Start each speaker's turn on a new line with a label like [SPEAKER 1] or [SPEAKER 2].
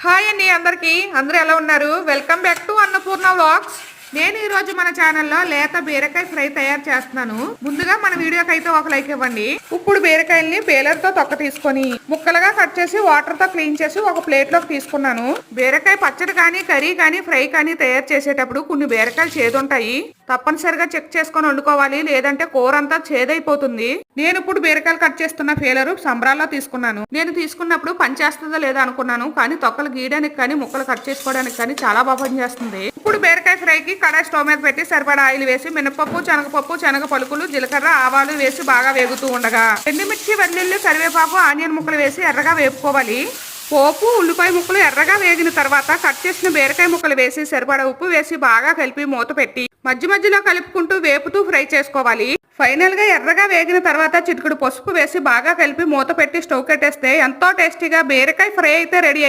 [SPEAKER 1] Hi అండి అందరికీ అందరూ ఎలా ఉన్నారు? Welcome back to Annapurna vlogs. నేను ఈ రోజు మన ఛానల్లో లేత బీరకాయ ఫ్రై తయారు చేస్తున్నాను. ముందుగా మన వీడియోకి అయితే ఒక లైక్ ఇవ్వండి. ఇప్పుడు బీరకాయల్ని పేలర్ తో తొక్క తీసుకొని ముక్కలుగా కట్ చేసి వాటర్ తో క్లీన్ చేసి ఒక ప్లేట్ లోకి తీసుకున్నాను. బీరకాయ పచ్చడి కానీ కర్రీ కానీ ఫ్రై కానీ తయారు చేసేటప్పుడు కొన్ని బీరకాయలు చేదుంటాయి. తప్పనిసరిగా చెక్ చేసుకొని వండుకోవాలి, లేదంటే కూర అంతా చేదైపోతుంది. నేను ఇప్పుడు బీరకాయలు కట్ చేస్తున్న ఫేలరు సంబరాల్లో తీసుకున్నాను. నేను తీసుకున్నప్పుడు పనిచేస్తుందో లేదా అనుకున్నాను, కానీ తొక్కలు గీయడానికి కానీ ముక్కలు కట్ చేసుకోవడానికి కానీ చాలా బాగా పనిచేస్తుంది. ఇప్పుడు బీరకాయ ఫ్రైకి కడాయి స్టవ్ మీద పెట్టి సరిపడా ఆయిల్ వేసి మినపప్పు, శనగపప్పు, శనగ పలుకులు, జీలకర్ర, ఆవాలు వేసి బాగా వేగుతూ ఉండగా ఎండుమిర్చి, వెల్లుల్లి, కరివేపాకు, ఆనియన్ ముక్కలు వేసి ఎర్రగా వేపుకోవాలి. పోపు, ఉల్లిపాయ ముక్కలు ఎర్రగా వేగిన తర్వాత కట్ చేసిన బీరకాయ ముక్కలు వేసి సరిపడా ఉప్పు వేసి బాగా కలిపి మూత పెట్టి మధ్య మధ్యలో కలుపుకుంటూ వేపుతూ ఫ్రై చేసుకోవాలి. ఫైనల్ గా ఎర్రగా వేగిన తర్వాత చిటికెడు పసుపు వేసి బాగా కలిపి మూత పెట్టి స్టవ్ కట్టేస్తే ఎంతో టేస్టీగా బీరకాయ ఫ్రై అయితే రెడీ అయిపోయింది.